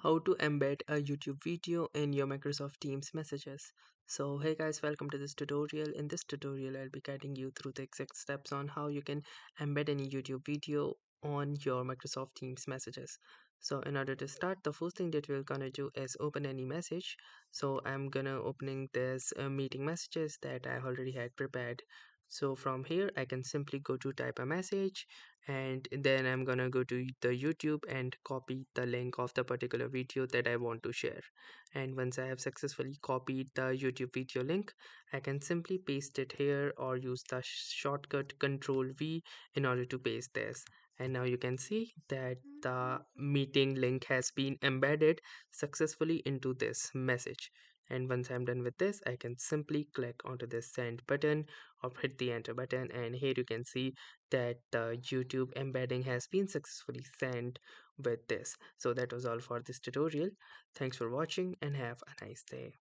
how to embed a YouTube video in your Microsoft Teams messages. So hey guys, welcome to this tutorial. In this tutorial, I'll be guiding you through the exact steps on how you can embed any YouTube video on your Microsoft Teams messages. So in order to start, the first thing that we're gonna do is open any message. So I'm gonna opening this meeting messages that I already had prepared. So from here, I can simply go to type a message, and then I'm gonna go to the YouTube and copy the link of the particular video that I want to share. And once I have successfully copied the YouTube video link, I can simply paste it here or use the shortcut Control V in order to paste this. And now you can see that the meeting link has been embedded successfully into this message. And once I'm done with this, I can simply click onto this send button or hit the enter button, and here you can see that the YouTube embedding has been successfully sent with this. So that was all for this tutorial. Thanks for watching and have a nice day.